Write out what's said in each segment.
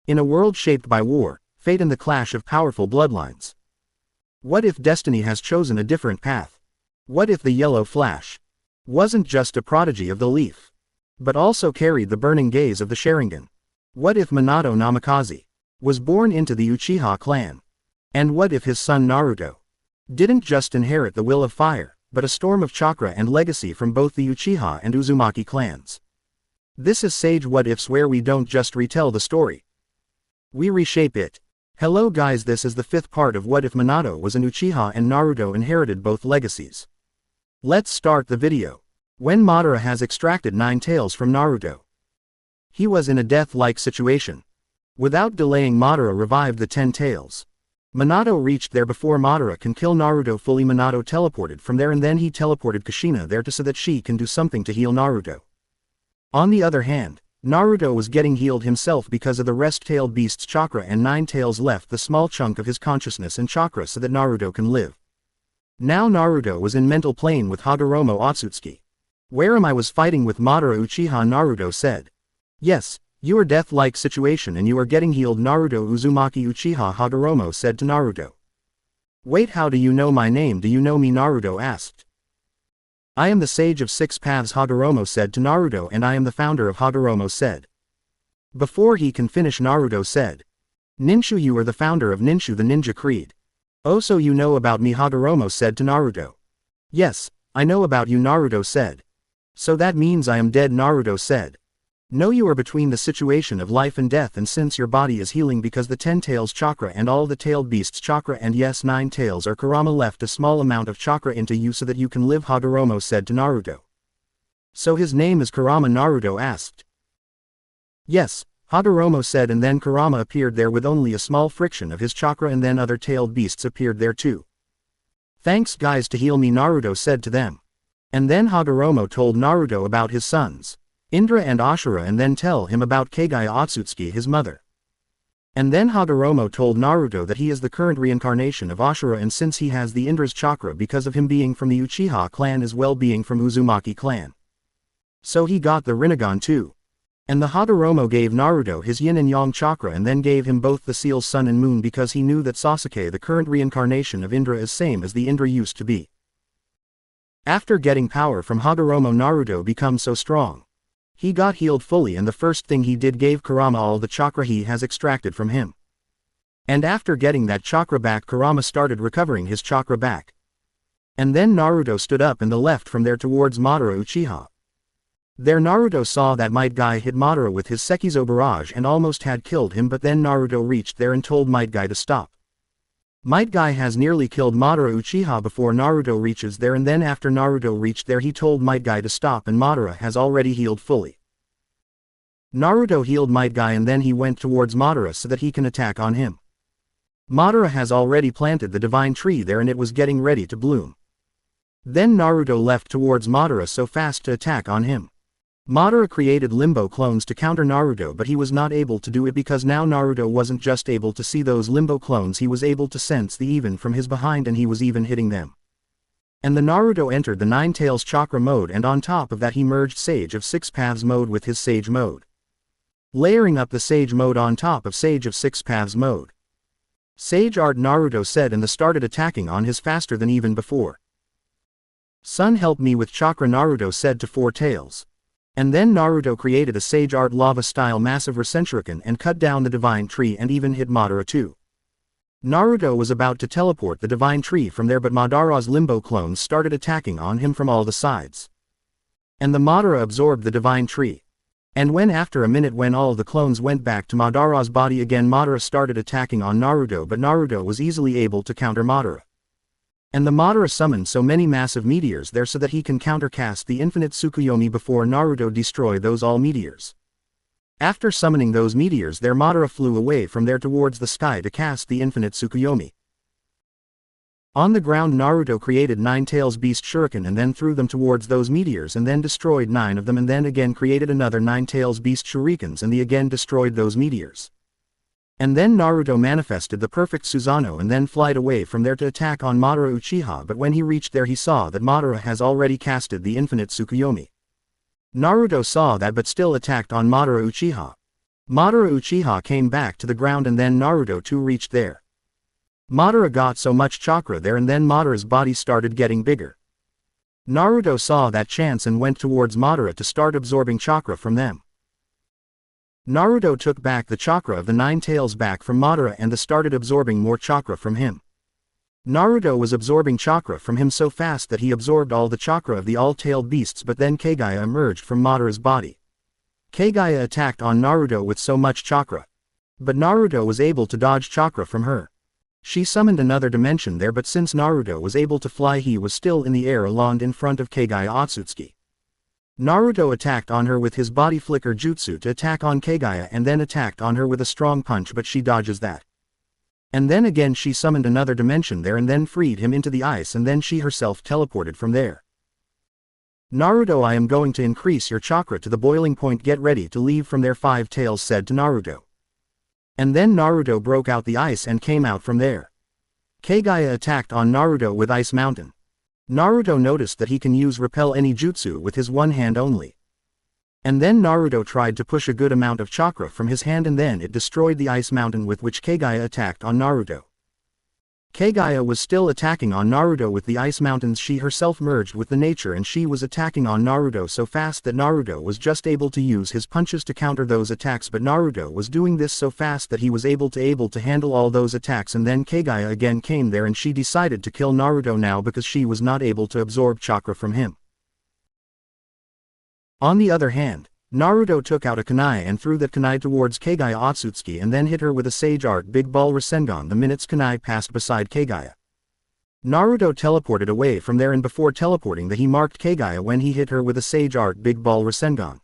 In a world shaped by war, fate and the clash of powerful bloodlines. What if destiny has chosen a different path? What if the yellow flash wasn't just a prodigy of the leaf, but also carried the burning gaze of the Sharingan? What if Minato Namikaze was born into the Uchiha clan? And what if his son Naruto didn't just inherit the will of fire, but a storm of chakra and legacy from both the Uchiha and Uzumaki clans? This is Sage What Ifs, where we don't just retell the story, we reshape it. Hello guys, this is the 5th part of What If Minato Was an Uchiha and Naruto Inherited Both Legacies. Let's start the video. When Madara has extracted 9 tails from Naruto, he was in a death-like situation. Without delaying, Madara revived the 10 tails. Minato reached there before Madara can kill Naruto fully. Minato teleported from there and then he teleported Kushina there so that she can do something to heal Naruto. On the other hand, Naruto was getting healed himself because of the rest-tailed beast's chakra, and 9 tails left the small chunk of his consciousness and chakra so that Naruto can live. Now Naruto was in mental plane with Hagoromo Otsutsuki. Where am I? Was fighting with Madara. Uchiha Naruto said. Yes, you are death-like situation and you are getting healed. Naruto Uzumaki Uchiha Hagoromo said to Naruto. Wait, how do you know my name? Do you know me? Naruto asked. I am the Sage of 6 Paths, Hagoromo said to Naruto, and I am the founder of Hagoromo said. Before he can finish, Naruto said. Ninshu, you are the founder of Ninshu, the ninja creed. Oh, so you know about me? Hagoromo said to Naruto. Yes, I know about you, Naruto said. So that means I am dead? Naruto said. No, you are between the situation of life and death, and since your body is healing because the 10 tails chakra and all the tailed beasts chakra and yes 9 tails are, Kurama left a small amount of chakra into you so that you can live, Hagoromo said to Naruto. So his name is Kurama? Naruto asked. Yes, Hagoromo said, and then Kurama appeared there with only a small friction of his chakra, and then other tailed beasts appeared there too. Thanks guys to heal me, Naruto said to them. And then Hagoromo told Naruto about his sons, Indra and Ashura, and then tell him about Kagaya Otsutsuki, his mother. And then Hagoromo told Naruto that he is the current reincarnation of Ashura, and since he has the Indra's chakra because of him being from the Uchiha clan as well being from Uzumaki clan, so he got the Rinnegan too. And the Hagoromo gave Naruto his yin and yang chakra and then gave him both the seals sun and moon because he knew that Sasuke, the current reincarnation of Indra, is same as the Indra used to be. After getting power from Hagoromo, Naruto becomes so strong. He got healed fully, and the first thing he did gave Kurama all the chakra he has extracted from him. And after getting that chakra back, Kurama started recovering his chakra back. And then Naruto stood up and left from there towards Madara Uchiha. There Naruto saw that Might Guy hit Madara with his Sekizo barrage and almost had killed him, but then Naruto reached there and told Might Guy to stop. Might Guy has nearly killed Madara Uchiha before Naruto reaches there, and then after Naruto reached there he told Might Guy to stop, and Madara has already healed fully. Naruto healed Might Guy and then he went towards Madara so that he can attack on him. Madara has already planted the divine tree there and it was getting ready to bloom. Then Naruto left towards Madara so fast to attack on him. Madara created limbo clones to counter Naruto, but he was not able to do it because now Naruto wasn't just able to see those limbo clones, he was able to sense the even from his behind and he was even hitting them. And the Naruto entered the 9 tails chakra mode, and on top of that he merged Sage of 6 Paths mode with his Sage mode, layering up the Sage mode on top of Sage of 6 Paths mode. Sage Art, Naruto said, and started attacking on his faster than even before. Son, help me with chakra, Naruto said to 4 tails. And then Naruto created a Sage Art lava-style massive Rasenshuriken and cut down the divine tree and even hit Madara too. Naruto was about to teleport the divine tree from there, but Madara's limbo clones started attacking on him from all the sides. And the Madara absorbed the divine tree. And when after a minute when all the clones went back to Madara's body again, Madara started attacking on Naruto, but Naruto was easily able to counter Madara. And the Madara summoned so many massive meteors there so that he can countercast the infinite Tsukuyomi before Naruto destroy those all meteors. After summoning those meteors there, Madara flew away from there towards the sky to cast the infinite Tsukuyomi. On the ground Naruto created 9 tails beast shuriken and then threw them towards those meteors and then destroyed 9 of them, and then again created another 9 tails beast shurikens and again destroyed those meteors. And then Naruto manifested the perfect Susanoo and then flied away from there to attack on Madara Uchiha, but when he reached there he saw that Madara has already casted the infinite Tsukuyomi. Naruto saw that but still attacked on Madara Uchiha. Madara Uchiha came back to the ground and then Naruto too reached there. Madara got so much chakra there and then Madara's body started getting bigger. Naruto saw that chance and went towards Madara to start absorbing chakra from them. Naruto took back the chakra of the 9 tails back from Madara and started absorbing more chakra from him. Naruto was absorbing chakra from him so fast that he absorbed all the chakra of the all-tailed beasts, but then Kagaya emerged from Madara's body. Kagaya attacked on Naruto with so much chakra. But Naruto was able to dodge chakra from her. She summoned another dimension there, but since Naruto was able to fly, he was still in the air alone in front of Kagaya Otsutsuki. Naruto attacked on her with his body flicker jutsu to attack on Kagaya and then attacked on her with a strong punch, but she dodges that. And then again she summoned another dimension there and then freed him into the ice and then she herself teleported from there. Naruto, I am going to increase your chakra to the boiling point, get ready to leave from there, 5 tails said to Naruto. And then Naruto broke out the ice and came out from there. Kagaya attacked on Naruto with Ice Mountain. Naruto noticed that he can use repel any jutsu with his one hand only. And then Naruto tried to push a good amount of chakra from his hand and then it destroyed the Ice Mountain with which Kagaya attacked on Naruto. Kagaya was still attacking on Naruto with the Ice Mountains. She herself merged with the nature and she was attacking on Naruto so fast that Naruto was just able to use his punches to counter those attacks, but Naruto was doing this so fast that he was able to handle all those attacks, and then Kagaya again came there and she decided to kill Naruto now because she was not able to absorb chakra from him. On the other hand, Naruto took out a kunai and threw that kunai towards Kagaya Otsutsuki and then hit her with a Sage Art Big Ball Rasengan the minutes kunai passed beside Kagaya. Naruto teleported away from there and before teleporting he marked Kagaya when he hit her with a Sage Art Big Ball Rasengan.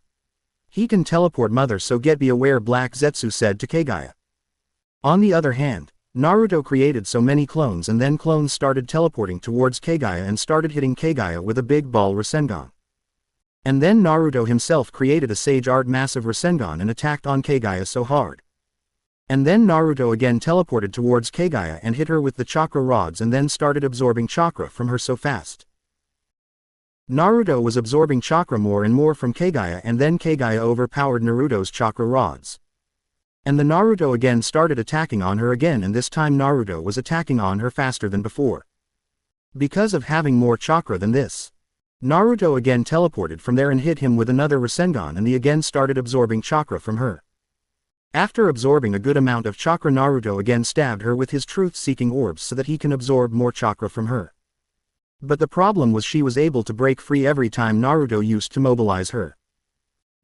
He can teleport mother, so be aware, Black Zetsu said to Kagaya. On the other hand, Naruto created so many clones and then clones started teleporting towards Kagaya and started hitting Kagaya with a Big Ball Rasengan. And then Naruto himself created a Sage Art Massive Rasengan and attacked on Kagaya so hard. And then Naruto again teleported towards Kagaya and hit her with the chakra rods and then started absorbing chakra from her so fast. Naruto was absorbing chakra more and more from Kagaya and then Kagaya overpowered Naruto's chakra rods. And the Naruto again started attacking on her again, and this time Naruto was attacking on her faster than before. Because of having more chakra than this, Naruto again teleported from there and hit him with another Rasengan and he again started absorbing chakra from her. After absorbing a good amount of chakra, Naruto again stabbed her with his truth-seeking orbs so that he can absorb more chakra from her. But the problem was she was able to break free every time Naruto used to mobilize her.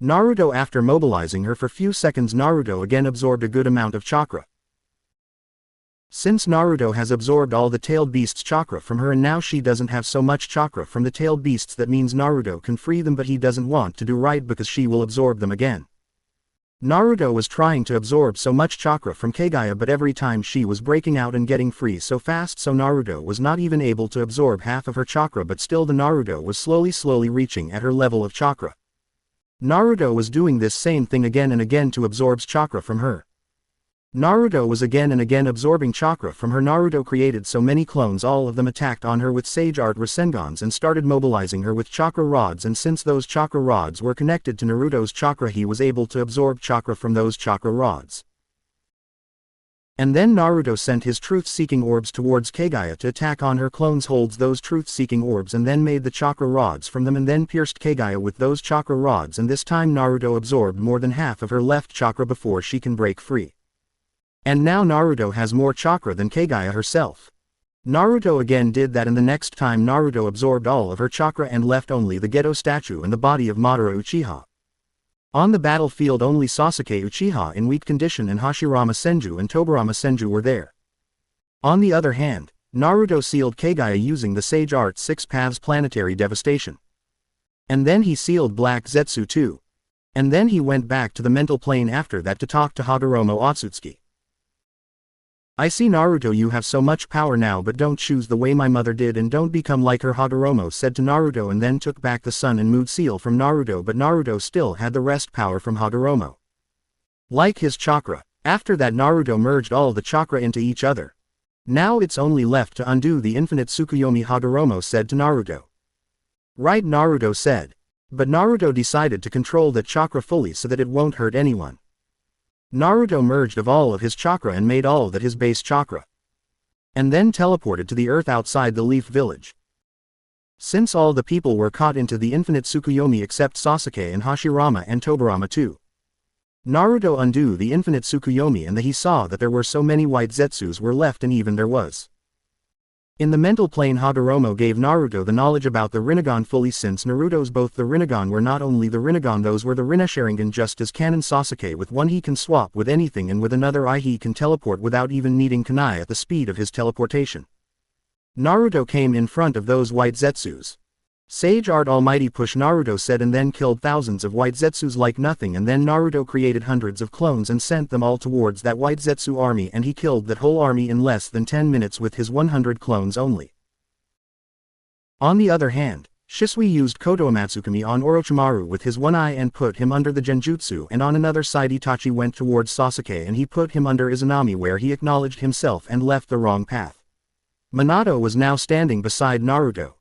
Naruto, after mobilizing her for few seconds, Naruto again absorbed a good amount of chakra. Since Naruto has absorbed all the tailed beasts' chakra from her and now she doesn't have so much chakra from the tailed beasts, that means Naruto can free them, but he doesn't want to do right because she will absorb them again. Naruto was trying to absorb so much chakra from Kagaya, but every time she was breaking out and getting free so fast, so Naruto was not even able to absorb half of her chakra, but still the Naruto was slowly reaching at her level of chakra. Naruto was doing this same thing again and again to absorb chakra from her. Naruto was again and again absorbing chakra from her. Naruto created so many clones, all of them attacked on her with Sage Art Rasengans and started mobilizing her with chakra rods, and since those chakra rods were connected to Naruto's chakra, he was able to absorb chakra from those chakra rods. And then Naruto sent his truth-seeking orbs towards Kagaya to attack on her. Clones holds those truth-seeking orbs and then made the chakra rods from them and then pierced Kagaya with those chakra rods, and this time Naruto absorbed more than half of her left chakra before she can break free. And now Naruto has more chakra than Kagaya herself. Naruto again did that, and the next time Naruto absorbed all of her chakra and left only the Geto statue and the body of Madara Uchiha. On the battlefield only Sasuke Uchiha in weak condition and Hashirama Senju and Tobirama Senju were there. On the other hand, Naruto sealed Kagaya using the Sage Art 6 Paths Planetary Devastation. And then he sealed Black Zetsu too. And then he went back to the mental plane after that to talk to Hagoromo Otsutsuki. I see, Naruto, you have so much power now, but don't choose the way my mother did and don't become like her, Hagoromo said to Naruto, and then took back the Sun and Mood Seal from Naruto, but Naruto still had the rest power from Hagoromo. Like his chakra. After that Naruto merged all the chakra into each other. Now it's only left to undo the infinite Tsukuyomi, Hagoromo said to Naruto. Right, Naruto said. But Naruto decided to control that chakra fully so that it won't hurt anyone. Naruto merged of all of his chakra and made all that his base chakra. And then teleported to the earth outside the Leaf Village. Since all the people were caught into the infinite Tsukuyomi except Sasuke and Hashirama and Tobirama too. Naruto undid the infinite Tsukuyomi and he saw that there were so many white Zetsus were left and even there was. In the mental plane Hagoromo gave Naruto the knowledge about the Rinnegan fully since Naruto's both the Rinnegan were not only the Rinnegan those were the Rinne just as canon Sasuke with one he can swap with anything and with another eye he can teleport without even needing kunai at the speed of his teleportation. Naruto came in front of those white Zetsus. Sage Art Almighty push Naruto said and then killed thousands of white Zetsus like nothing and then Naruto created hundreds of clones and sent them all towards that white Zetsu army and he killed that whole army in less than 10 minutes with his 100 clones only. On the other hand, Shisui used Koto Amatsukami on Orochimaru with his one eye and put him under the Genjutsu and on another side Itachi went towards Sasuke and he put him under Izanami where he acknowledged himself and left the wrong path. Minato was now standing beside Naruto.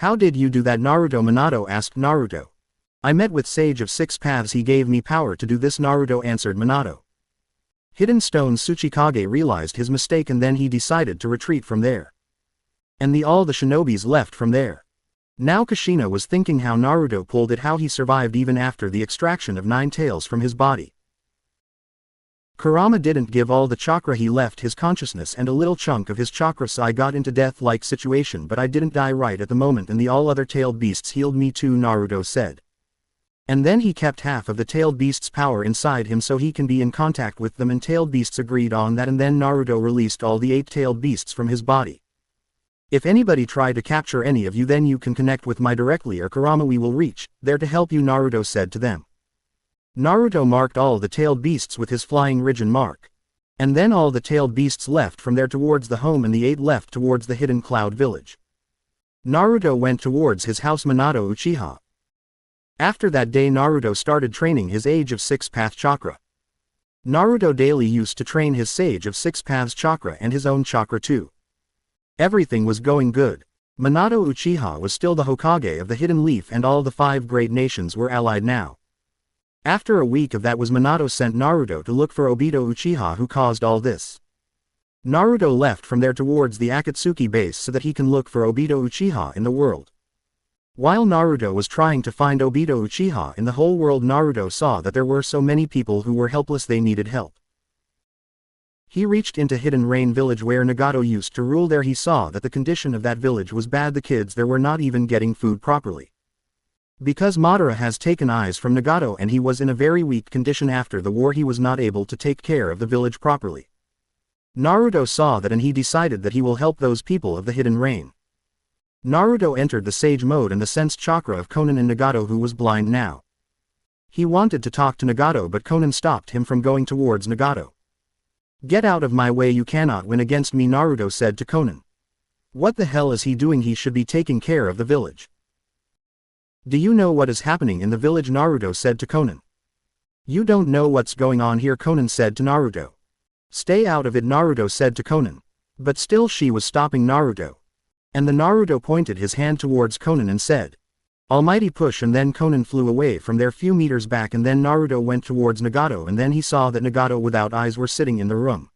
How did you do that Naruto? Minato asked Naruto. I met with Sage of Six Paths he gave me power to do this Naruto answered Minato. Hidden Stone Tsuchikage realized his mistake and then he decided to retreat from there. And all the shinobis left from there. Now Kushina was thinking how Naruto pulled it how he survived even after the extraction of 9 tails from his body. Kurama didn't give all the chakra he left his consciousness and a little chunk of his chakra so I got into death-like situation but I didn't die right at the moment and all other tailed beasts healed me too Naruto said. And then he kept half of the tailed beast's power inside him so he can be in contact with them and tailed beasts agreed on that and then Naruto released all the 8 tailed beasts from his body. If anybody try to capture any of you then you can connect with my directly or Kurama we will reach, there to help you Naruto said to them. Naruto marked all the tailed beasts with his flying Rijin mark. And then all the tailed beasts left from there towards the home and the 8 left towards the hidden cloud village. Naruto went towards his house Minato Uchiha. After that day Naruto started training his Age of Six Path Chakra. Naruto daily used to train his Sage of Six Paths Chakra and his own chakra too. Everything was going good. Minato Uchiha was still the Hokage of the Hidden Leaf and all the 5 great nations were allied now. After a week of that was Minato sent Naruto to look for Obito Uchiha who caused all this. Naruto left from there towards the Akatsuki base so that he can look for Obito Uchiha in the world. While Naruto was trying to find Obito Uchiha in the whole world Naruto saw that there were so many people who were helpless they needed help. He reached into Hidden Rain village where Nagato used to rule there he saw that the condition of that village was bad the kids there were not even getting food properly. Because Madara has taken eyes from Nagato and he was in a very weak condition after the war he was not able to take care of the village properly. Naruto saw that and he decided that he will help those people of the Hidden Rain. Naruto entered the Sage mode and the sense chakra of Konan and Nagato who was blind now. He wanted to talk to Nagato but Konan stopped him from going towards Nagato. Get out of my way you cannot win against me Naruto said to Konan. What the hell is he doing he should be taking care of the village. Do you know what is happening in the village Naruto said to Konan. You don't know what's going on here Konan said to Naruto. Stay out of it Naruto said to Konan. But still she was stopping Naruto. And the Naruto pointed his hand towards Konan and said. Almighty push and then Konan flew away from there few meters back and then Naruto went towards Nagato and then he saw that Nagato without eyes were sitting in the room.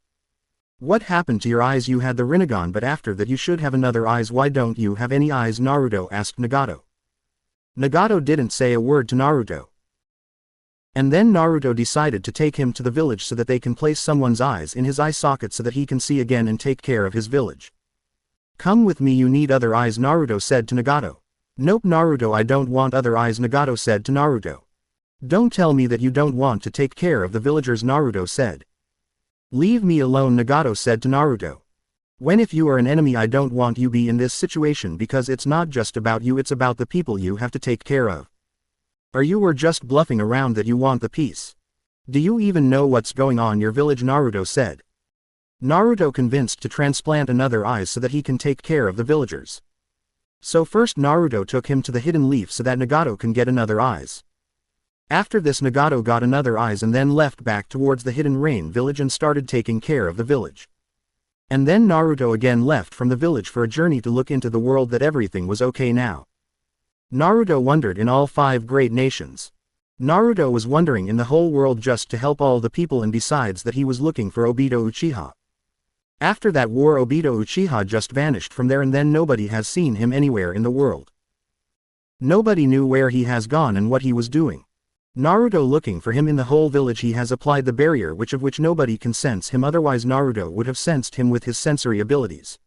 What happened to your eyes you had the Rinnegan but after that you should have another eyes why don't you have any eyes Naruto asked Nagato. Nagato didn't say a word to Naruto. And then Naruto decided to take him to the village so that they can place someone's eyes in his eye socket so that he can see again and take care of his village. Come with me you need other eyes Naruto said to Nagato. Nope Naruto I don't want other eyes Nagato said to Naruto. Don't tell me that you don't want to take care of the villagers Naruto said. Leave me alone Nagato said to Naruto. When if you are an enemy I don't want you be in this situation because it's not just about you it's about the people you have to take care of. Or you were just bluffing around that you want the peace. Do you even know what's going on your village Naruto said. Naruto convinced to transplant another eye so that he can take care of the villagers. So first Naruto took him to the Hidden Leaf so that Nagato can get another eyes. After this Nagato got another eyes and then left back towards the Hidden Rain village and started taking care of the village. And then Naruto again left from the village for a journey to look into the world that everything was okay now. Naruto wandered in all 5 great nations. Naruto was wandering in the whole world just to help all the people, and besides that he was looking for Obito Uchiha. After that war, Obito Uchiha just vanished from there, and then nobody has seen him anywhere in the world. Nobody knew where he has gone and what he was doing. Naruto looking for him in the whole village. He has applied the barrier which nobody can sense him, otherwise Naruto would have sensed him with his sensory abilities.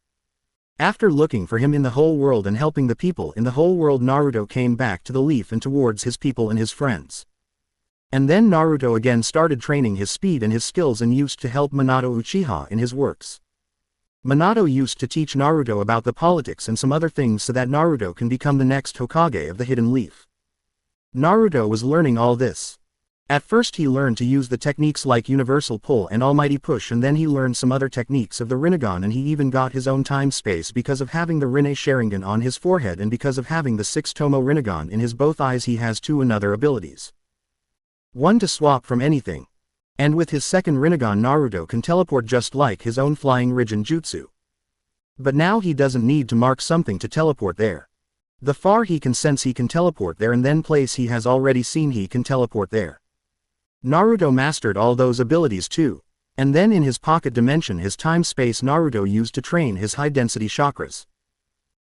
After looking for him in the whole world and helping the people in the whole world, Naruto came back to the leaf and towards his people and his friends. And then Naruto again started training his speed and his skills and used to help Minato Uchiha in his works. Minato used to teach Naruto about the politics and some other things so that Naruto can become the next Hokage of the Hidden Leaf. Naruto was learning all this. At first he learned to use the techniques like Universal Pull and Almighty Push, and then he learned some other techniques of the Rinnegan, and he even got his own time space because of having the Rinne Sharingan on his forehead, and because of having the 6 Tomo Rinnegan in his both eyes. He has 2 another abilities. One to swap from anything. And with his second Rinnegan, Naruto can teleport just like his own flying Rijin Jutsu. But now he doesn't need to mark something to teleport there. The far he can sense he can teleport there, and then place he has already seen he can teleport there. Naruto mastered all those abilities too. And then in his pocket dimension, his time space, Naruto used to train his high density chakras.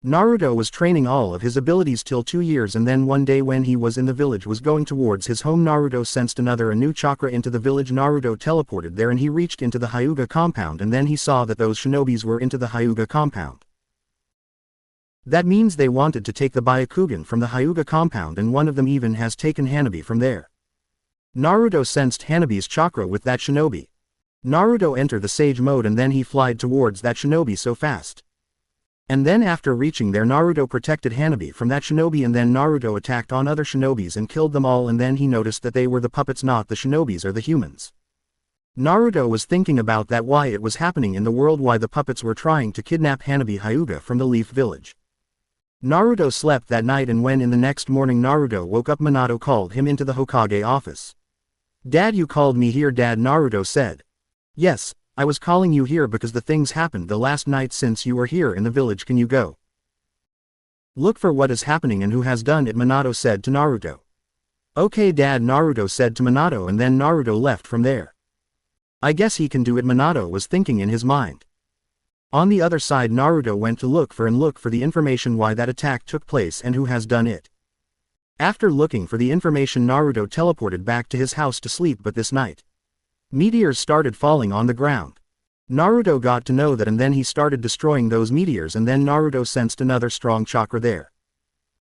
Naruto was training all of his abilities till 2 years, and then one day when he was in the village was going towards his home, Naruto sensed a new chakra into the village. Naruto teleported there and he reached into the Hyuga compound, and then he saw that those shinobis were into the Hyuga compound. That means they wanted to take the Byakugan from the Hyuga compound, and one of them even has taken Hanabi from there. Naruto sensed Hanabi's chakra with that shinobi. Naruto entered the sage mode and then he flied towards that shinobi so fast. And then after reaching there, Naruto protected Hanabi from that shinobi, and then Naruto attacked on other shinobis and killed them all, and then he noticed that they were the puppets, not the shinobis or the humans. Naruto was thinking about that, why it was happening in the world, why the puppets were trying to kidnap Hanabi Hyuga from the Leaf Village. Naruto slept that night, and when in the next morning Naruto woke up, Minato called him into the Hokage office. "Dad, you called me here, Dad," Naruto said. "Yes, I was calling you here because the things happened the last night since you were here in the village. Can you go look for what is happening and who has done it?" Minato said to Naruto. "Okay, Dad," Naruto said to Minato, and then Naruto left from there. I guess he can do it, Minato was thinking in his mind. On the other side, Naruto went to look for the information why that attack took place and who has done it. After looking for the information, Naruto teleported back to his house to sleep, but this night meteors started falling on the ground. Naruto got to know that, and then he started destroying those meteors, and then Naruto sensed another strong chakra there.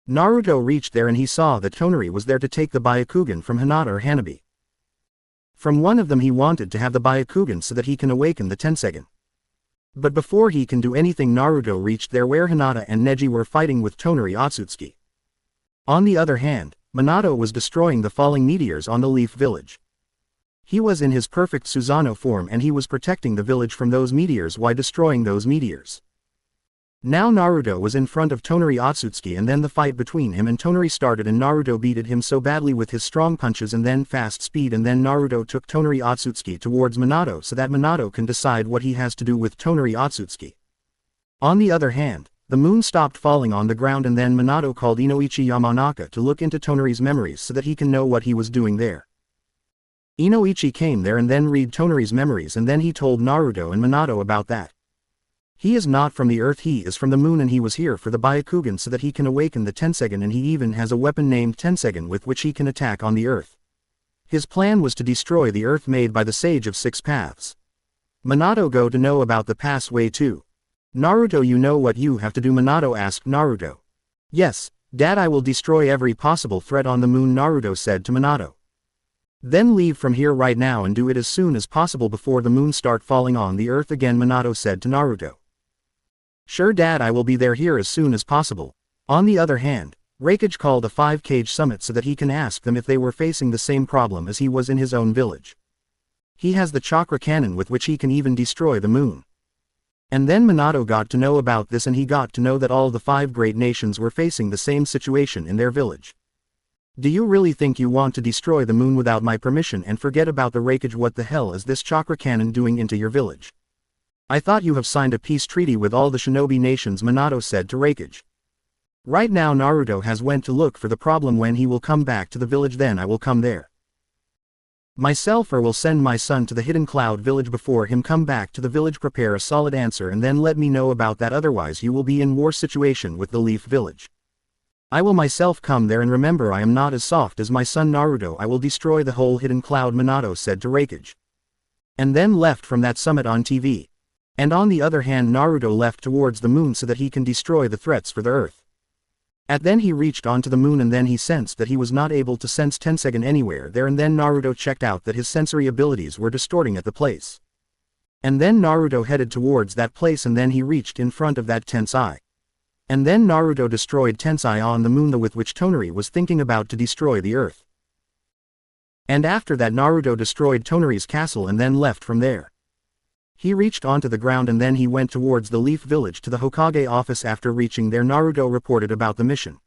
Naruto reached there and he saw that Tonari was there to take the Byakugan from Hinata or Hanabi. From one of them he wanted to have the Byakugan so that he can awaken the Tenseigan. But before he can do anything, Naruto reached there where Hinata and Neji were fighting with Tonari Otsutsuki. On the other hand, Minato was destroying the falling meteors on the Leaf Village. He was in his perfect Susanoo form and he was protecting the village from those meteors while destroying those meteors. Now Naruto was in front of Tonari Otsutsuki, and then the fight between him and Tonari started, and Naruto beated him so badly with his strong punches and then fast speed, and then Naruto took Tonari Otsutsuki towards Minato so that Minato can decide what he has to do with Tonari Otsutsuki. On the other hand, the moon stopped falling on the ground, and then Minato called Inoichi Yamanaka to look into Tonari's memories so that he can know what he was doing there. Inoichi came there and then read Tonari's memories, and then he told Naruto and Minato about that. He is not from the earth, he is from the moon, and he was here for the Byakugan so that he can awaken the Tenseigan, and he even has a weapon named Tenseigan with which he can attack on the earth. His plan was to destroy the earth made by the Sage of Six Paths. Minato go to know about the pathway too. Naruto, you know what you have to do? Minato asked Naruto. Yes, Dad, I will destroy every possible threat on the moon, Naruto said to Minato. Then leave from here right now and do it as soon as possible before the moon start falling on the earth again, Minato said to Naruto. Sure, Dad, I will be there here as soon as possible. On the other hand, Raikage called a 5-cage summit so that he can ask them if they were facing the same problem as he was in his own village. He has the chakra cannon with which he can even destroy the moon. And then Minato got to know about this, and he got to know that all the 5 great nations were facing the same situation in their village. Do you really think you want to destroy the moon without my permission and forget about the Raikage? What the hell is this chakra cannon doing into your village? I thought you have signed a peace treaty with all the shinobi nations, Minato said to Raikage. Right now Naruto has went to look for the problem. When he will come back to the village, then I will come there myself, or will send my son to the hidden cloud village before him come back to the village. Prepare a solid answer and then let me know about that, otherwise you will be in war situation with the Leaf Village. I will myself come there, and remember I am not as soft as my son Naruto. I will destroy the whole hidden cloud, Minato said to Raikage. And then left from that summit on TV. And on the other hand Naruto left towards the moon so that he can destroy the threats for the earth. Then he reached onto the moon, and then he sensed that he was not able to sense Tenseigan anywhere there, and then Naruto checked out that his sensory abilities were distorting at the place. And then Naruto headed towards that place, and then he reached in front of that Tensei. And then Naruto destroyed Tensei on the moon, with which Tonari was thinking about to destroy the earth. And after that Naruto destroyed Tonari's castle and then left from there. He reached onto the ground, and then he went towards the Leaf Village to the Hokage office. After reaching there Naruto reported about the mission.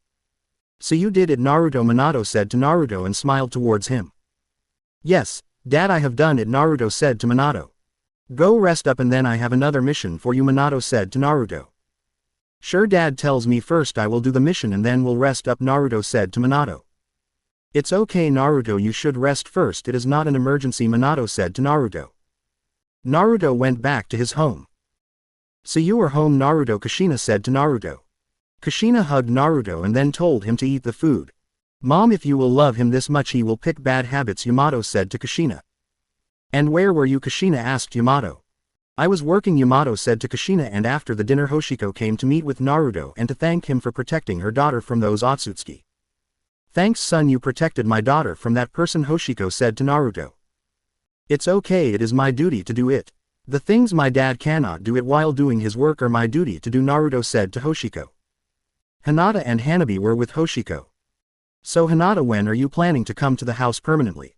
So you did it, Naruto, Minato said to Naruto and smiled towards him. Yes, Dad, I have done it, Naruto said to Minato. Go rest up and then I have another mission for you, Minato said to Naruto. Sure, Dad tells me first I will do the mission and then we'll rest up, Naruto said to Minato. It's okay Naruto, you should rest first, it is not an emergency, Minato said to Naruto. Naruto went back to his home. So you are home, Naruto, Kushina said to Naruto. Kushina hugged Naruto and then told him to eat the food. Mom, if you will love him this much he will pick bad habits, Yamato said to Kushina. And where were you, Kushina asked Yamato. I was working, Yamato said to Kushina, and after the dinner Hoshiko came to meet with Naruto and to thank him for protecting her daughter from those Otsutsuki. Thanks son, you protected my daughter from that person, Hoshiko said to Naruto. It's okay, it is my duty to do it. The things my dad cannot do it while doing his work are my duty to do, Naruto said to Hoshiko. Hinata and Hanabi were with Hoshiko. So Hinata, when are you planning to come to the house permanently?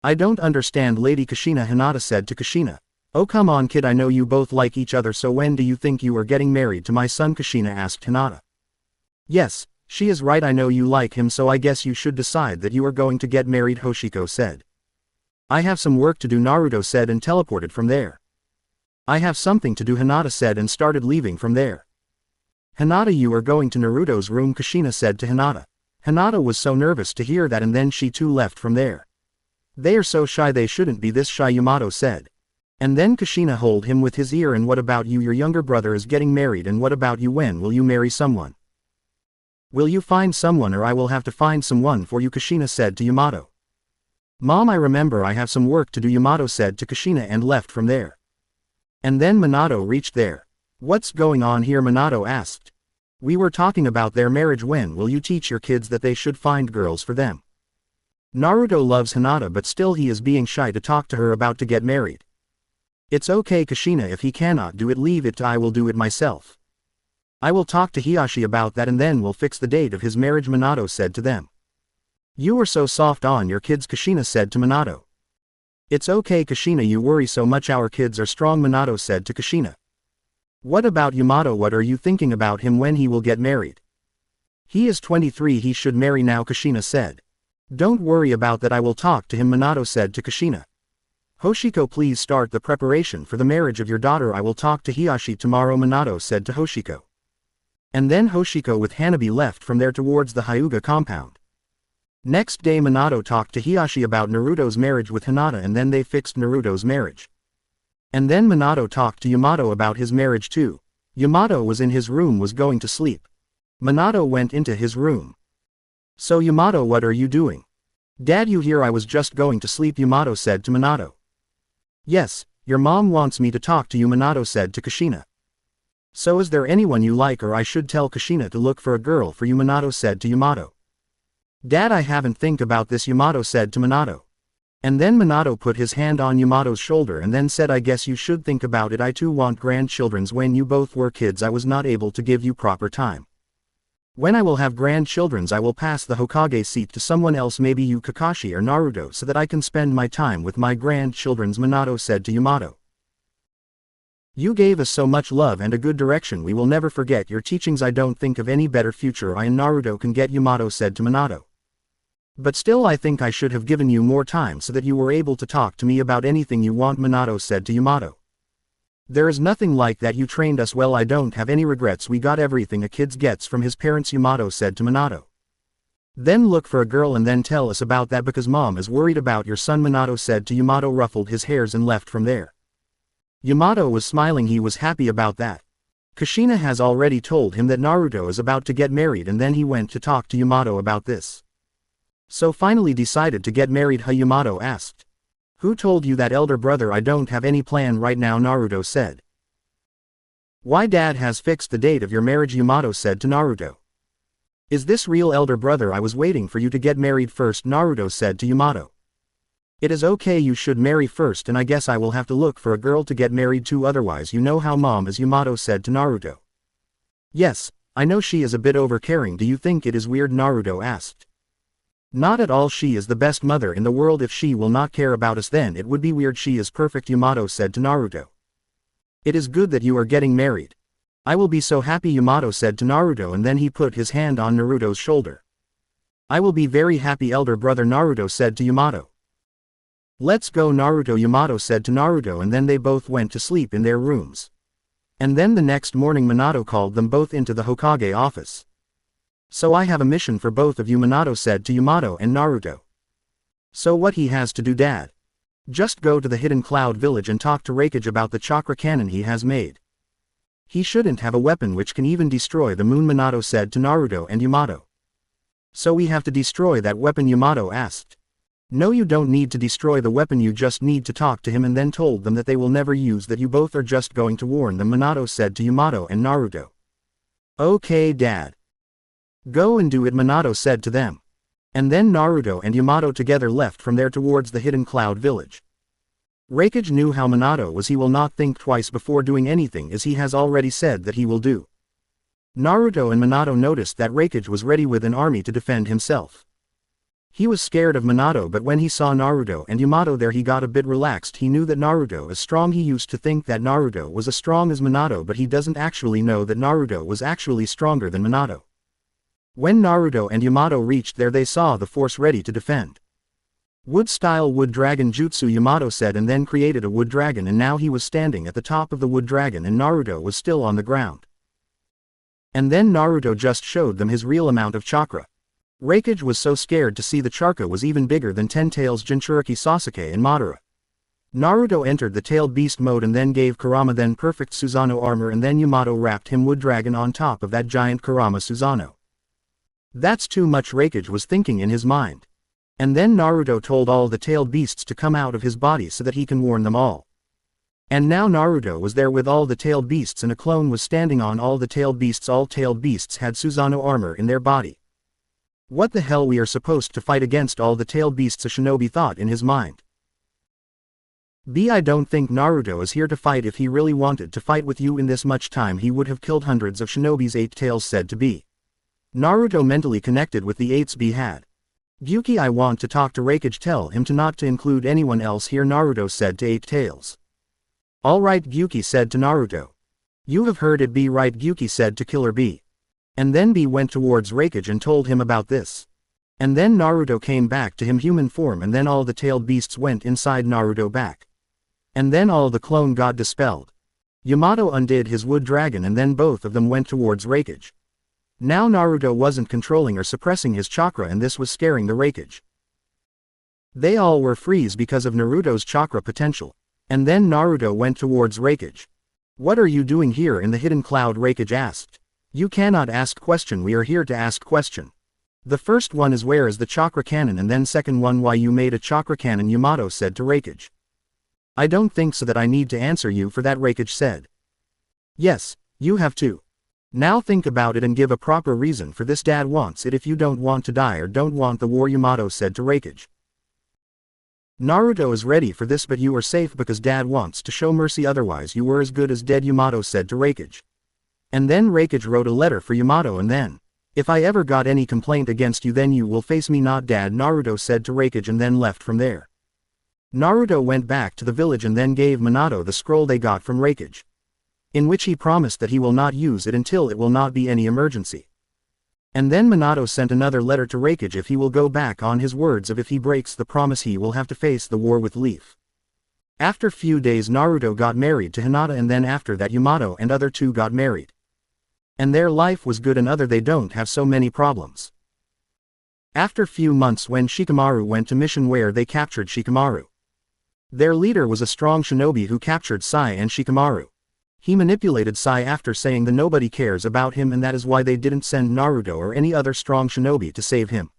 I don't understand, Lady Kushina, Hinata said to Kushina. Oh come on kid, I know you both like each other, so when do you think you are getting married to my son, Kushina asked Hinata. Yes, she is right, I know you like him, so I guess you should decide that you are going to get married, Hoshiko said. I have some work to do, Naruto said and teleported from there. I have something to do, Hinata said and started leaving from there. Hinata, you are going to Naruto's room, Kushina said to Hinata. Hinata was so nervous to hear that, and then she too left from there. They are so shy, they shouldn't be this shy, Yamato said. And then Kushina hold him with his ear. And what about you? Your younger brother is getting married, and what about you? When will you marry someone? Will you find someone, or I will have to find someone for you, Kushina said to Yamato. Mom, I remember I have some work to do, Yamato said to Kushina and left from there. And then Minato reached there. What's going on here? Minato asked. We were talking about their marriage. When will you teach your kids that they should find girls for them? Naruto loves Hinata, but still he is being shy to talk to her about to get married. It's okay Kushina, if he cannot do it, leave it to I will do it myself. I will talk to Hiyashi about that and then we'll fix the date of his marriage, Minato said to them. You are so soft on your kids, Kushina said to Minato. It's okay Kushina, you worry so much, our kids are strong, Minato said to Kushina. What about Yamato? What are you thinking about him, when he will get married? He is 23, he should marry now, Kushina said. Don't worry about that, I will talk to him, Minato said to Kushina. Hoshiko, please start the preparation for the marriage of your daughter, I will talk to Hiyashi tomorrow, Minato said to Hoshiko. And then Hoshiko with Hanabi left from there towards the Hyuga compound. Next day Minato talked to Hiyashi about Naruto's marriage with Hinata, and then they fixed Naruto's marriage. And then Minato talked to Yamato about his marriage too. Yamato was in his room, was going to sleep. Minato went into his room. So Yamato, what are you doing? Dad, you here? I was just going to sleep, Yamato said to Minato. Yes, your mom wants me to talk to you, Minato said to Kushina. So is there anyone you like, or I should tell Kushina to look for a girl for you, Minato said to Yamato. Dad, I haven't think about this, Yamato said to Minato. And then Minato put his hand on Yamato's shoulder and then said, I guess you should think about it, I too want grandchildrens. When you both were kids I was not able to give you proper time. When I will have grandchildrens I will pass the Hokage seat to someone else, maybe you, Kakashi or Naruto, so that I can spend my time with my grandchildrens, Minato said to Yamato. You gave us so much love and a good direction, we will never forget your teachings, I don't think of any better future I and Naruto can get, Yamato said to Minato. But still I think I should have given you more time so that you were able to talk to me about anything you want, Minato said to Yamato. There is nothing like that. You trained us well. I don't have any regrets. We got everything a kid gets from his parents, Yamato said to Minato. Then look for a girl and then tell us about that because mom is worried about your son, Minato said to Yamato, ruffled his hairs and left from there. Yamato was smiling. He was happy about that. Kushina has already told him that Naruto is about to get married, and then he went to talk to Yamato about this. So finally decided to get married, huh? Yamato asked. Who told you that, elder brother? I don't have any plan right now, Naruto said. Why, dad has fixed the date of your marriage, Yamato said to Naruto. Is this real, elder brother? I was waiting for you to get married first, Naruto said to Yamato. It is okay, you should marry first, and I guess I will have to look for a girl to get married to, otherwise you know how mom is, Yamato said to Naruto. Yes, I know she is a bit overcaring. Do you think it is weird? Naruto asked. Not at all. She is the best mother in the world. If she will not care about us, then it would be weird. She is perfect, Yamato said to Naruto. It is good that you are getting married. I will be so happy, Yamato said to Naruto, and then he put his hand on Naruto's shoulder. I will be very happy, elder brother, Naruto said to Yamato. Let's go, Naruto, Yamato said to Naruto, and then they both went to sleep in their rooms. And then the next morning Minato called them both into the Hokage office. So I have a mission for both of you, Minato said to Yamato and Naruto. So what he has to do, dad? Just go to the hidden cloud village and talk to Raikage about the chakra cannon he has made. He shouldn't have a weapon which can even destroy the moon, Minato said to Naruto and Yamato. So we have to destroy that weapon, Yamato asked. No, you don't need to destroy the weapon, you just need to talk to him, and then told them that they will never use that. You both are just going to warn them, Minato said to Yamato and Naruto. Okay, dad. Go and do it, Minato said to them. And then Naruto and Yamato together left from there towards the hidden cloud village. Raikage knew how Minato was. He will not think twice before doing anything, as he has already said that he will do. Naruto and Minato noticed that Raikage was ready with an army to defend himself. He was scared of Minato, but when he saw Naruto and Yamato there he got a bit relaxed. He knew that Naruto is strong. He used to think that Naruto was as strong as Minato, but he doesn't actually know that Naruto was actually stronger than Minato. When Naruto and Yamato reached there, they saw the force ready to defend. Wood-style wood dragon jutsu, Yamato said, and then created a wood dragon, and now he was standing at the top of the wood dragon and Naruto was still on the ground. And then Naruto just showed them his real amount of chakra. Raikage was so scared to see the chakra was even bigger than Ten Tails, Jinchuriki, Sasuke and Madara. Naruto entered the tailed beast mode and then gave Kurama then perfect Susanoo armor, and then Yamato wrapped him wood dragon on top of that giant Kurama Susanoo. That's too much, Raikage was thinking in his mind. And then Naruto told all the tailed beasts to come out of his body so that he can warn them all. And now Naruto was there with all the tailed beasts, and a clone was standing on all the tailed beasts. All tailed beasts had Susanoo armor in their body. What the hell, we are supposed to fight against all the tailed beasts, a shinobi thought in his mind. I don't think Naruto is here to fight. If he really wanted to fight with you in this much time, he would have killed hundreds of shinobis, Eight Tails said to B. Naruto mentally connected with the eights B had. Gyuki, I want to talk to Raikage. Tell him to not to include anyone else here, Naruto said to Eight Tails. Alright, Gyuki said to Naruto. You have heard it, B. Right, Gyuki said to Killer B. And then B went towards Raikage and told him about this. And then Naruto came back to him human form, and then all the tailed beasts went inside Naruto back. And then all the clone got dispelled. Yamato undid his wood dragon and then both of them went towards Raikage. Now Naruto wasn't controlling or suppressing his chakra, and this was scaring the Raikage. They all were freeze because of Naruto's chakra potential. And then Naruto went towards Raikage. What are you doing here in the hidden cloud? Raikage asked. You cannot ask question, we are here to ask question. The first one is where is the chakra cannon, and then second one why you made a chakra cannon, Yamato said to Raikage. I don't think so that I need to answer you for that, Raikage said. Yes, you have to. Now think about it and give a proper reason for this. Dad wants it if you don't want to die or don't want the war, Yamato said to Raikage. Naruto is ready for this, but you are safe because Dad wants to show mercy, otherwise you were as good as dead, Yamato said to Raikage. And then Raikage wrote a letter for Yamato, and then, if I ever got any complaint against you then you will face me, not Dad, Naruto said to Raikage, and then left from there. Naruto went back to the village and then gave Minato the scroll they got from Raikage, in which he promised that he will not use it until it will not be any emergency. And then Minato sent another letter to Raikage if he will go back on his words of if he breaks the promise he will have to face the war with Leaf. After few days Naruto got married to Hinata, and then after that Yamato and other two got married. And their life was good and other they don't have so many problems. After few months when Shikamaru went to mission where they captured Shikamaru. Their leader was a strong shinobi who captured Sai and Shikamaru. He manipulated Sai after saying that nobody cares about him and that is why they didn't send Naruto or any other strong shinobi to save him.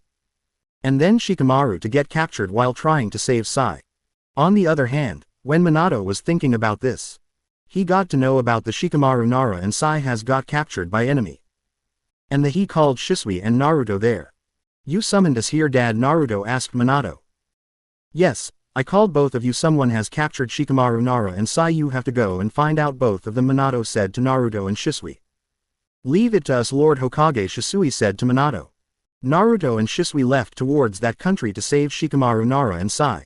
And then Shikamaru to get captured while trying to save Sai. On the other hand, when Minato was thinking about this, he got to know about the Shikamaru Nara and Sai has got captured by enemy. And he called Shisui and Naruto there. You summoned us here, Dad? Naruto asked Minato. Yes, I called both of you. Someone has captured Shikamaru Nara and Sai. You have to go and find out both of them, Minato said to Naruto and Shisui. Leave it to us, Lord Hokage, Shisui said to Minato. Naruto and Shisui left towards that country to save Shikamaru Nara and Sai.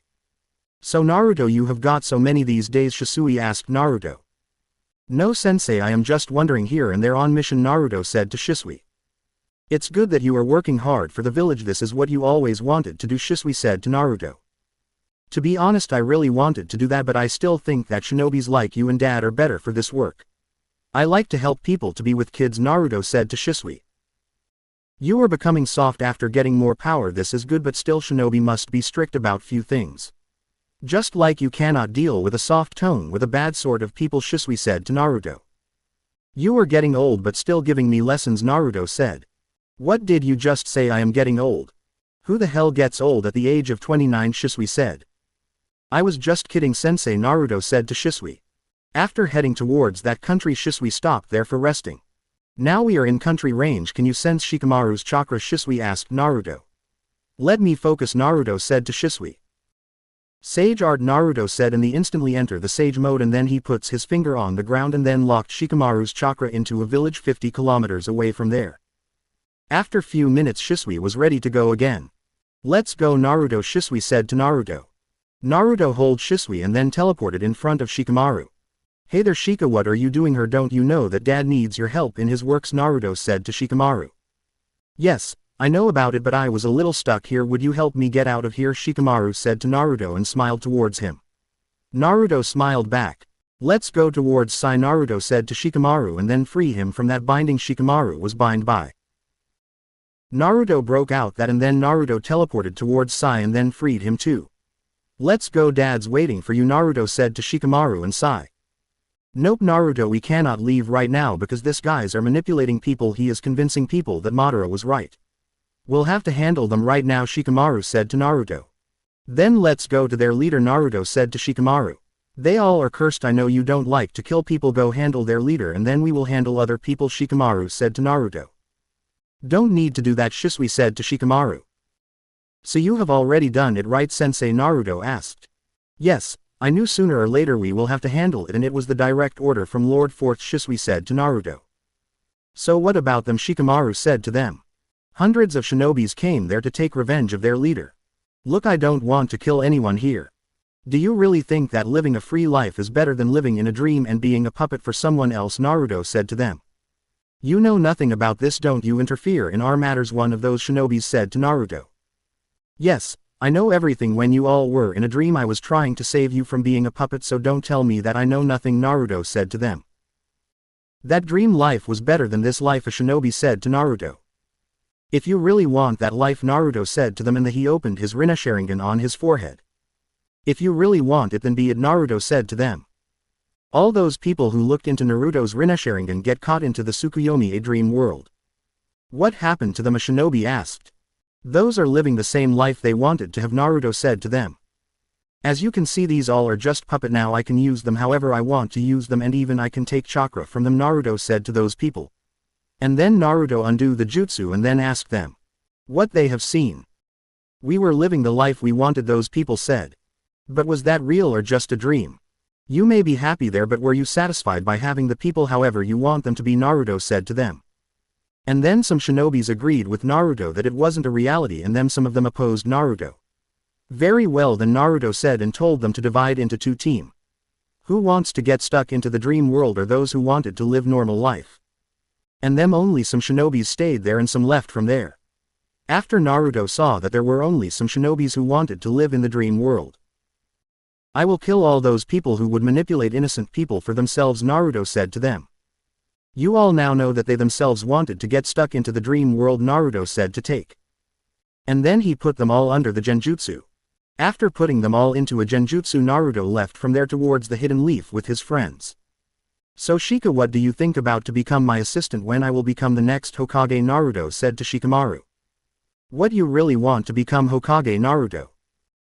So Naruto, you have got so many these days? Shisui asked Naruto. No sensei, I am just wandering here and there on mission, Naruto said to Shisui. It's good that you are working hard for the village. This is what you always wanted to do, Shisui said to Naruto. To be honest, I really wanted to do that, but I still think that shinobis like you and Dad are better for this work. I like to help people, to be with kids, Naruto said to Shisui. You are becoming soft after getting more power. This is good, but still shinobi must be strict about few things. Just like you cannot deal with a soft tone with a bad sort of people, Shisui said to Naruto. You are getting old but still giving me lessons, Naruto said. What did you just say? I am getting old? Who the hell gets old at the age of 29? Shisui said. I was just kidding, sensei, Naruto said to Shisui. After heading towards that country, Shisui stopped there for resting. Now we are in country range. Can you sense Shikamaru's chakra? Shisui asked Naruto. Let me focus, Naruto said to Shisui. Sage art, Naruto said, and he instantly enter the sage mode, and then he puts his finger on the ground and then locked Shikamaru's chakra into a village 50 kilometers away from there. After few minutes Shisui was ready to go again. Let's go, Naruto, Shisui said to Naruto. Naruto hold Shisui and then teleported in front of Shikamaru. Hey there Shika, what are you doing here? Don't you know that Dad needs your help in his works? Naruto said to Shikamaru. Yes, I know about it, but I was a little stuck here. Would you help me get out of here? Shikamaru said to Naruto and smiled towards him. Naruto smiled back. Let's go towards Sai, Naruto said to Shikamaru, and then free him from that binding Shikamaru was bound by. Naruto broke out that, and then Naruto teleported towards Sai and then freed him too. Let's go, Dad's waiting for you, Naruto said to Shikamaru and Sai. Nope, Naruto, we cannot leave right now because this guys are manipulating people. He is convincing people that Madara was right. We'll have to handle them right now, Shikamaru said to Naruto. Then let's go to their leader, Naruto said to Shikamaru. They all are cursed. I know you don't like to kill people. Go handle their leader and then we will handle other people, Shikamaru said to Naruto. Don't need to do that, Shisui said to Shikamaru. So you have already done it, right, sensei? Naruto asked. Yes, I knew sooner or later we will have to handle it, and it was the direct order from Lord Fourth, Shisui said to Naruto. So what about them? Shikamaru said to them. Hundreds of shinobis came there to take revenge of their leader. Look, I don't want to kill anyone here. Do you really think that living a free life is better than living in a dream and being a puppet for someone else? Naruto said to them. You know nothing about this. Don't you interfere in our matters, one of those shinobis said to Naruto. Yes, I know everything. When you all were in a dream I was trying to save you from being a puppet, so don't tell me that I know nothing, Naruto said to them. That dream life was better than this life, a shinobi said to Naruto. If you really want that life, Naruto said to them, and he opened his Rinne Sharingan on his forehead. If you really want it, then be it, Naruto said to them. All those people who looked into Naruto's Rinne Sharingan get caught into the Tsukuyomi, a dream world. What happened to them? A shinobi asked. Those are living the same life they wanted to have, Naruto said to them. As you can see, these all are just puppet. Now I can use them however I want to use them, and even I can take chakra from them, Naruto said to those people. And then Naruto undo the jutsu and then asked them what they have seen. We were living the life we wanted, those people said. But was that real or just a dream? You may be happy there, but were you satisfied by having the people however you want them to be? Naruto said to them. And then some shinobis agreed with Naruto that it wasn't a reality, and then some of them opposed Naruto. Very well, then Naruto said and told them to divide into two teams. Who wants to get stuck into the dream world or those who wanted to live normal life? And them only some shinobis stayed there and some left from there. After Naruto saw that there were only some shinobis who wanted to live in the dream world, I will kill all those people who would manipulate innocent people for themselves, Naruto said to them. You all now know that they themselves wanted to get stuck into the dream world, Naruto said to take. And then he put them all under the genjutsu. After putting them all into a genjutsu, Naruto left from there towards the hidden leaf with his friends. So Shika, what do you think about to become my assistant when I will become the next Hokage, Naruto said to Shikamaru. What, you really want to become Hokage, Naruto?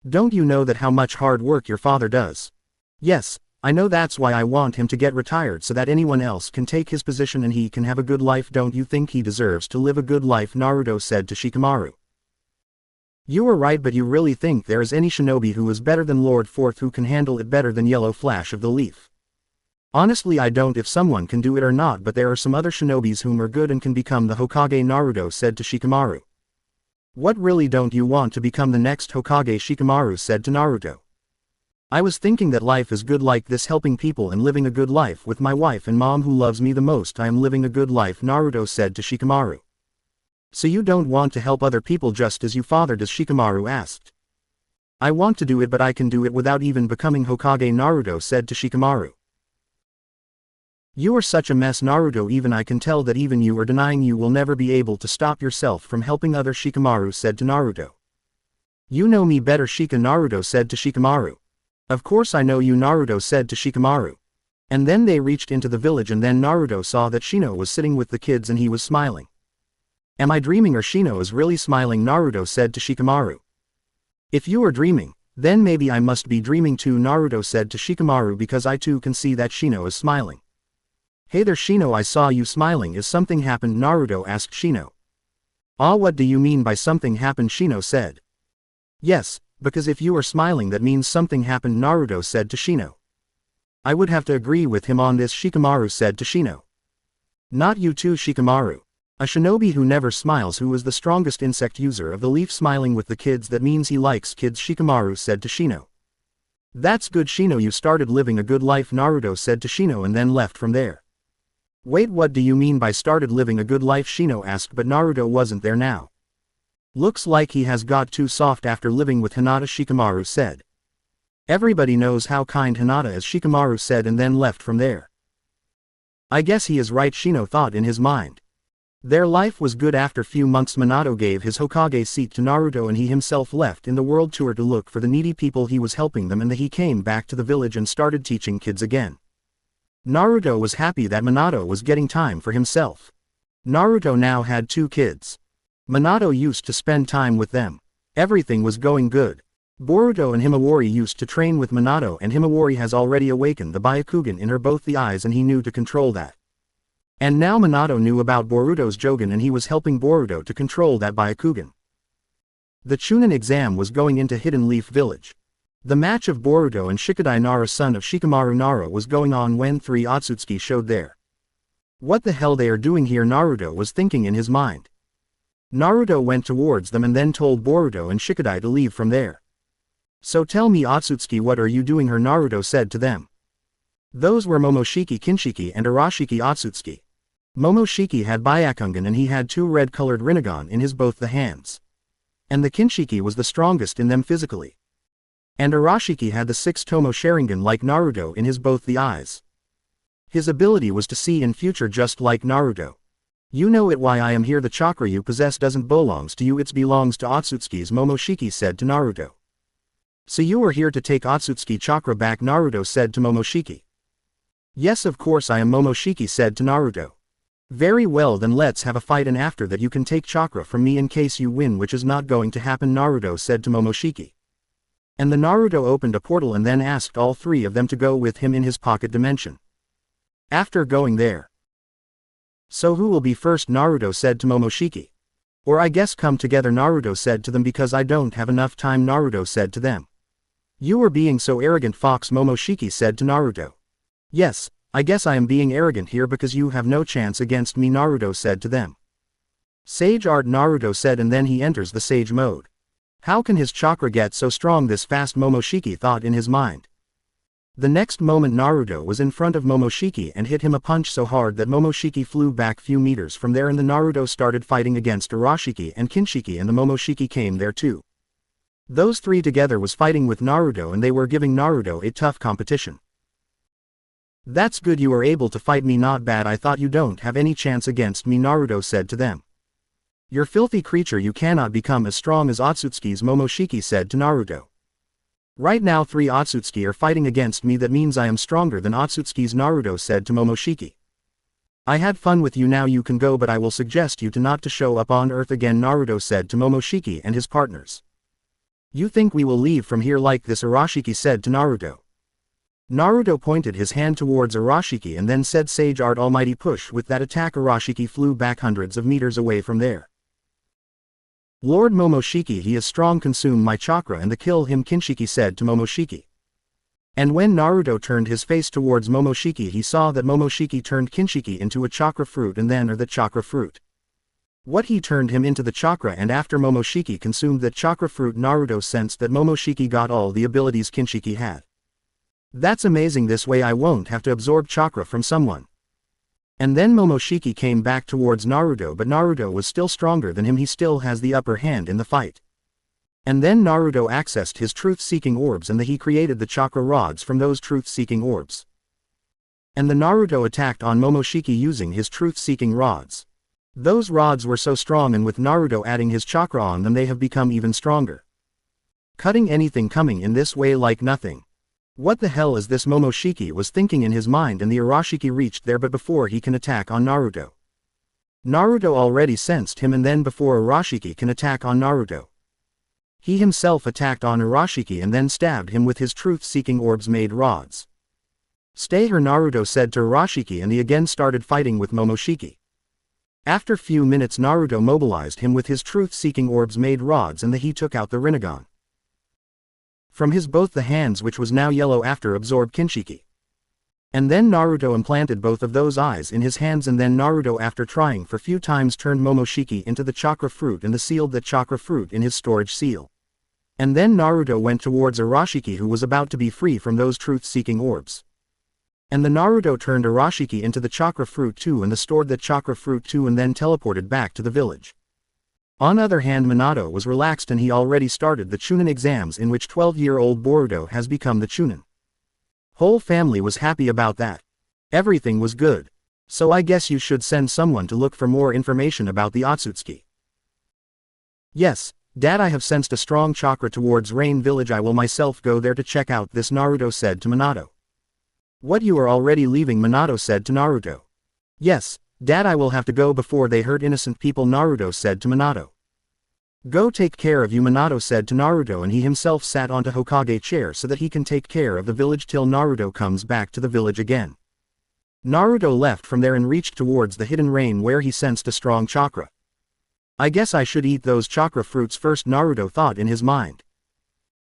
Don't you know that how much hard work your father does? Yes, I know, that's why I want him to get retired so that anyone else can take his position and he can have a good life. Don't you think he deserves to live a good life, Naruto said to Shikamaru. You are right, but you really think there is any shinobi who is better than Lord Fourth, who can handle it better than Yellow Flash of the Leaf? Honestly, I don't if someone can do it or not, but there are some other shinobis whom are good and can become the Hokage, Naruto said to Shikamaru. What, really don't you want to become the next Hokage? Shikamaru said to Naruto. I was thinking that life is good like this, helping people and living a good life with my wife and mom who loves me the most. I am living a good life, Naruto said to Shikamaru. So you don't want to help other people just as your father does? Shikamaru asked. I want to do it, but I can do it without even becoming Hokage, Naruto said to Shikamaru. You are such a mess, Naruto. Even I can tell that even you are denying you will never be able to stop yourself from helping others, Shikamaru said to Naruto. You know me better, Shika, Naruto said to Shikamaru. Of course I know you, Naruto said to Shikamaru. And then they reached into the village, and then Naruto saw that Shino was sitting with the kids and he was smiling. Am I dreaming or Shino is really smiling? Naruto said to Shikamaru. If you are dreaming, then maybe I must be dreaming too, Naruto said to Shikamaru, because I too can see that Shino is smiling. Hey there, Shino, I saw you smiling. Is something happened? Naruto asked Shino. Ah, what do you mean by something happened? Shino said. Yes, because if you are smiling that means something happened, Naruto said to Shino. I would have to agree with him on this, Shikamaru said to Shino. Not you too, Shikamaru. A shinobi who never smiles, who is the strongest insect user of the leaf, smiling with the kids, that means he likes kids, Shikamaru said to Shino. That's good, Shino, you started living a good life, Naruto said to Shino, and then left from there. Wait, what do you mean by started living a good life? Shino asked, but Naruto wasn't there now. Looks like he has got too soft after living with Hinata, Shikamaru said. Everybody knows how kind Hinata is, Shikamaru said, and then left from there. I guess he is right, Shino thought in his mind. Their life was good. After few months, Minato gave his Hokage seat to Naruto and he himself left in the world tour to look for the needy people he was helping them, and he came back to the village and started teaching kids again. Naruto was happy that Minato was getting time for himself. Naruto now had 2 kids. Minato used to spend time with them. Everything was going good. Boruto and Himawari used to train with Minato, and Himawari has already awakened the Byakugan in her both the eyes, and he knew to control that. And now Minato knew about Boruto's Jogan, and he was helping Boruto to control that Byakugan. The Chunin exam was going into Hidden Leaf Village. The match of Boruto and Shikadai Nara, son of Shikamaru Nara, was going on when 3 Otsutsuki showed there. What the hell they are doing here? Naruto was thinking in his mind. Naruto went towards them and then told Boruto and Shikadai to leave from there. So tell me, Otsutsuki, what are you doing here? Naruto said to them. Those were Momoshiki, Kinshiki, and Arashiki Otsutsuki. Momoshiki had Byakugan and he had 2 red-colored Rinnegan in his both the hands. And the Kinshiki was the strongest in them physically. And Arashiki had the 6 Tomo Sharingan like Naruto in his both the eyes. His ability was to see in future just like Naruto. You know it, why I am here. The chakra you possess doesn't belongs to you, it belongs to Otsutsuki's, Momoshiki said to Naruto. So you are here to take Otsutsuki chakra back? Naruto said to Momoshiki. Yes, of course I am, Momoshiki said to Naruto. Very well, then let's have a fight, and after that you can take chakra from me in case you win, which is not going to happen, Naruto said to Momoshiki. And the Naruto opened a portal and then asked all 3 of them to go with him in his pocket dimension. After going there. So who will be first? Naruto said to Momoshiki. Or I guess come together, Naruto said to them, because I don't have enough time, Naruto said to them. You are being so arrogant, Fox, Momoshiki said to Naruto. Yes, I guess I am being arrogant here because you have no chance against me, Naruto said to them. Sage Art, Naruto said, and then he enters the Sage mode. How can his chakra get so strong this fast? Momoshiki thought in his mind. The next moment Naruto was in front of Momoshiki and hit him a punch so hard that Momoshiki flew back few meters from there, and the Naruto started fighting against Arashiki and Kinshiki, and the Momoshiki came there too. Those three together was fighting with Naruto and they were giving Naruto a tough competition. That's good, you were able to fight me, not bad. I thought you don't have any chance against me, Naruto said to them. You're filthy creature, you cannot become as strong as Otsutsuki's Momoshiki said to Naruto. Right now 3 Otsutsuki are fighting against me, that means I am stronger than Otsutsuki's, Naruto said to Momoshiki. I had fun with you, now you can go, but I will suggest you to not to show up on Earth again, Naruto said to Momoshiki and his partners. You think we will leave from here like this, Arashiki said to Naruto. Naruto pointed his hand towards Arashiki and then said, Sage Art Almighty Push. With that attack, Arashiki flew back hundreds of meters away from there. Lord Momoshiki, he is strong, consume my chakra and the kill him, Kinshiki said to Momoshiki. And when Naruto turned his face towards Momoshiki, he saw that Momoshiki turned Kinshiki into a chakra fruit and then the chakra fruit. What, he turned him into the chakra, and after Momoshiki consumed that chakra fruit, Naruto sensed that Momoshiki got all the abilities Kinshiki had. That's amazing, this way I won't have to absorb chakra from someone. And then Momoshiki came back towards Naruto, but Naruto was still stronger than him, he still has the upper hand in the fight. And then Naruto accessed his truth-seeking orbs and he created the chakra rods from those truth-seeking orbs. And the Naruto attacked on Momoshiki using his truth-seeking rods. Those rods were so strong, and with Naruto adding his chakra on them, they have become even stronger. Cutting anything coming in this way like nothing. What the hell is this, Momoshiki was thinking in his mind, and the Arashiki reached there, but before he can attack on Naruto. Naruto already sensed him, and then before Arashiki can attack on Naruto, he himself attacked on Arashiki and then stabbed him with his truth-seeking orbs made rods. Stay here, Naruto said to Arashiki, and he again started fighting with Momoshiki. After few minutes, Naruto mobilized him with his truth-seeking orbs made rods and he took out the Rinnegan from his both the hands, which was now yellow after absorbed Kinshiki. And then Naruto implanted both of those eyes in his hands, and then Naruto, after trying for few times, turned Momoshiki into the chakra fruit and sealed the chakra fruit in his storage seal. And then Naruto went towards Arashiki, who was about to be free from those truth-seeking orbs. And the Naruto turned Arashiki into the chakra fruit too and stored the chakra fruit too and then teleported back to the village. On other hand, Minato was relaxed and he already started the Chunin exams, in which 12-year-old Boruto has become the Chunin. Whole family was happy about that. Everything was good. So I guess you should send someone to look for more information about the Otsutsuki. Yes, Dad, I have sensed a strong chakra towards Rain Village. I will myself go there to check out this, Naruto said to Minato. What, you are already leaving? Minato said to Naruto. Yes, Dad, I will have to go before they hurt innocent people, Naruto said to Minato. Go take care of you, Minato said to Naruto, and he himself sat onto Hokage chair so that he can take care of the village till Naruto comes back to the village again. Naruto left from there and reached towards the hidden rain where he sensed a strong chakra. I guess I should eat those chakra fruits first, Naruto thought in his mind.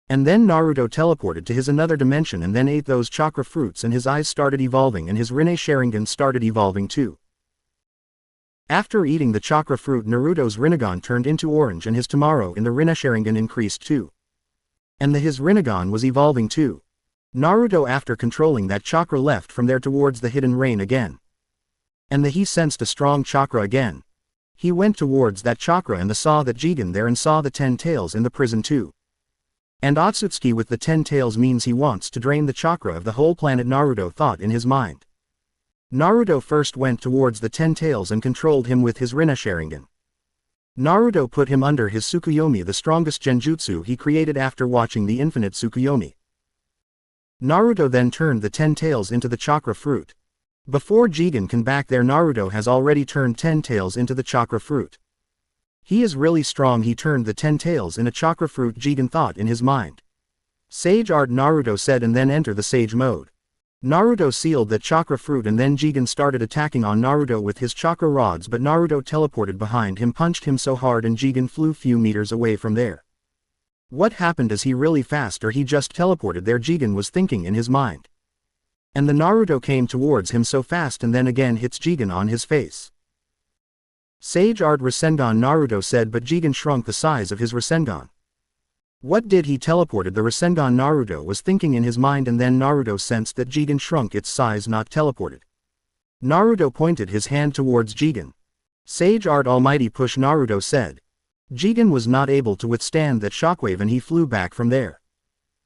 And then Naruto teleported to his another dimension and then ate those chakra fruits, and his eyes started evolving and his Rinne Sharingan started evolving too. After eating the chakra fruit, Naruto's Rinnegan turned into orange and his Tomaro in the Rinne Sharingan increased too. And his Rinnegan was evolving too. Naruto, after controlling that chakra, left from there towards the hidden rain again. And he sensed a strong chakra again. He went towards that chakra and saw that Jigen there and saw the 10 tails in the prison too. And Otsutsuki with the 10 tails means he wants to drain the chakra of the whole planet, Naruto thought in his mind. Naruto first went towards the 10 tails and controlled him with his Rinne Sharingan. Naruto put him under his Tsukuyomi, the strongest genjutsu he created after watching the infinite Tsukuyomi. Naruto then turned the 10 tails into the chakra fruit. Before Jigen can back there, Naruto has already turned 10 tails into the chakra fruit. He is really strong, he turned the 10 tails in a chakra fruit, Jigen thought in his mind. Sage Art, Naruto said, and then enter the sage mode. Naruto sealed that chakra fruit and then Jigen started attacking on Naruto with his chakra rods, but Naruto teleported behind him, punched him so hard and Jigen flew few meters away from there. What happened? Is he really fast or he just teleported there? Jigen was thinking in his mind. And the Naruto came towards him so fast and then again hits Jigen on his face. Sage Art Rasengan, Naruto said, but Jigen shrunk the size of his Rasengan. What did he teleported the Rasengan? Naruto was thinking in his mind, and then Naruto sensed that Jigen shrunk its size, not teleported. Naruto pointed his hand towards Jigen. Sage Art Almighty Push, Naruto said. Jigen was not able to withstand that shockwave and he flew back from there.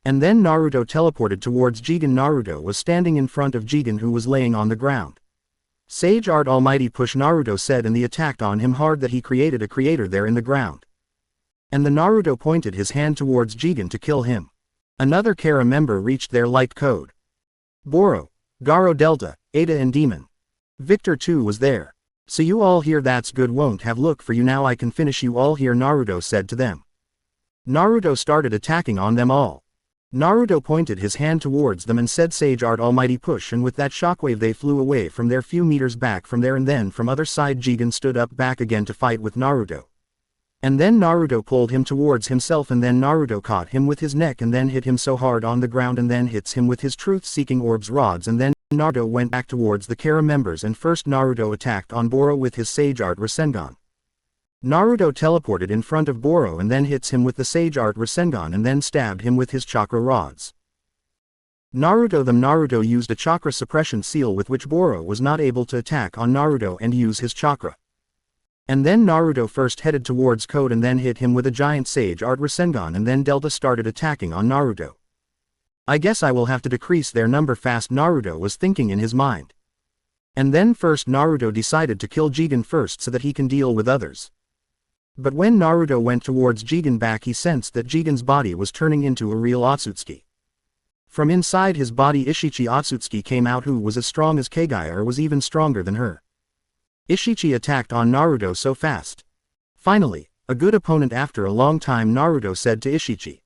And then Naruto teleported towards Jigen. Naruto was standing in front of Jigen who was laying on the ground. Sage Art Almighty Push, Naruto said, and he attacked on him hard that he created a crater there in the ground. And the Naruto pointed his hand towards Jigen to kill him. Another Kara member reached their light code. Boro, Garo Delta, Ada and Demon. Victor too was there. So you all here, that's good, won't have look for you now, I can finish you all here, Naruto said to them. Naruto started attacking on them all. Naruto pointed his hand towards them and said Sage Art Almighty Push, and with that shockwave they flew away from there few meters back from there, and then from other side Jigen stood up back again to fight with Naruto. And then Naruto pulled him towards himself, and then Naruto caught him with his neck and then hit him so hard on the ground and then hits him with his truth-seeking orbs rods, and then Naruto went back towards the Kara members, and first Naruto attacked on Boro with his Sage Art Rasengan. Naruto teleported in front of Boro and then hits him with the Sage Art Rasengan and then stabbed him with his chakra rods. Naruto used a chakra suppression seal with which Boro was not able to attack on Naruto and use his chakra. And then Naruto first headed towards Code and then hit him with a giant Sage Art Rasengan, and then Delta started attacking on Naruto. I guess I will have to decrease their number fast, Naruto was thinking in his mind. And then first Naruto decided to kill Jigen first so that he can deal with others. But when Naruto went towards Jigen back, he sensed that Jigen's body was turning into a real Otsutsuki. From inside his body Ishichi Otsutsuki came out, who was as strong as Kagaya or was even stronger than her. Ishichi attacked on Naruto so fast. Finally, a good opponent after a long time, Naruto said to Ishichi.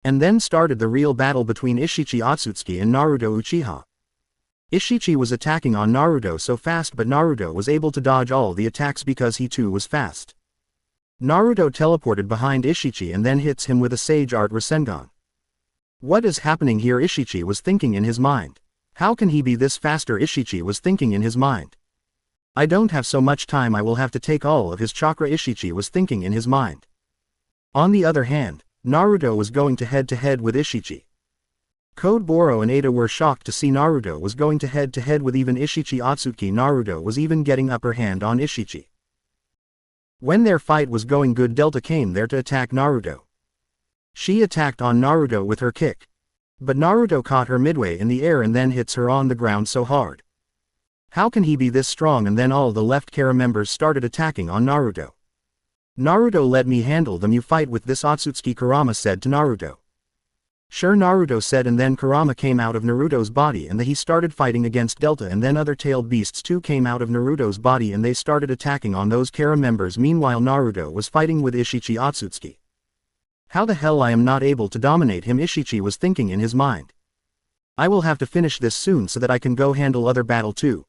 And then started the real battle between Ishichi Otsutsuki and Naruto Uchiha. Ishichi was attacking on Naruto so fast, but Naruto was able to dodge all the attacks because he too was fast. Naruto teleported behind Ishichi and then hits him with a Sage Art Rasengan. What is happening here? Ishichi was thinking in his mind. How can he be this faster? Ishichi was thinking in his mind. I don't have so much time, I will have to take all of his chakra, Ishichi was thinking in his mind. On the other hand, Naruto was going to head with Ishichi. Code Boro and Ada were shocked to see Naruto was going to head with even Ishichi Otsutsuki. Naruto was even getting upper hand on Ishichi. When their fight was going good, Delta came there to attack Naruto. She attacked on Naruto with her kick. But Naruto caught her midway in the air and then hits her on the ground so hard. How can he be this strong? And then all the left Kara members started attacking on Naruto. Naruto, let me handle them, you fight with this Otsutsuki, Kurama said to Naruto. Sure, Naruto said, and then Kurama came out of Naruto's body and he started fighting against Delta, and then other tailed beasts too came out of Naruto's body and they started attacking on those Kara members. Meanwhile Naruto was fighting with Ishichi Otsutsuki. How the hell I am not able to dominate him? Ishichi was thinking in his mind. I will have to finish this soon so that I can go handle other battle too.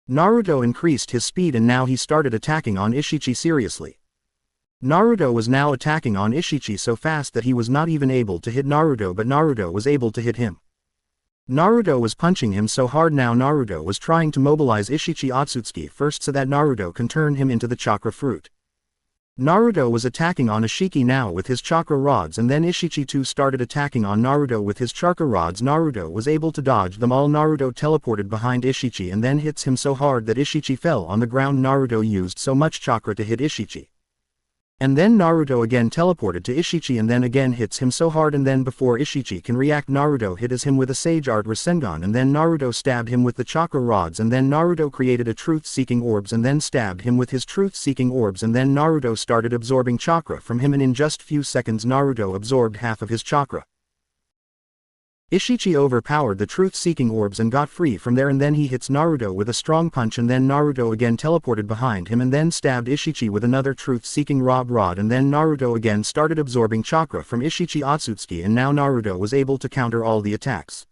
Naruto increased his speed and now he started attacking on Ishichi seriously. Naruto was now attacking on Ishichi so fast that he was not even able to hit Naruto, but Naruto was able to hit him. Naruto was punching him so hard now. Naruto was trying to mobilize Ishichi Otsutsuki first so that Naruto can turn him into the chakra fruit. Naruto was attacking on Ishiki now with his chakra rods, and then Ishichi too started attacking on Naruto with his chakra rods. Naruto was able to dodge them all. Naruto teleported behind Ishichi and then hits him so hard that Ishichi fell on the ground. Naruto used so much chakra to hit Ishichi. And then Naruto again teleported to Ishichi and then again hits him so hard, and then before Ishichi can react Naruto hits him with a Sage Art Rasengan, and then Naruto stabbed him with the chakra rods, and then Naruto created a truth-seeking orbs and then stabbed him with his truth-seeking orbs, and then Naruto started absorbing chakra from him, and in just few seconds Naruto absorbed half of his chakra. Ishichi overpowered the truth-seeking orbs and got free from there, and then he hits Naruto with a strong punch, and then Naruto again teleported behind him and then stabbed Ishichi with another truth-seeking rod, and then Naruto again started absorbing chakra from Ishichi Otsutsuki, and now Naruto was able to counter all the attacks.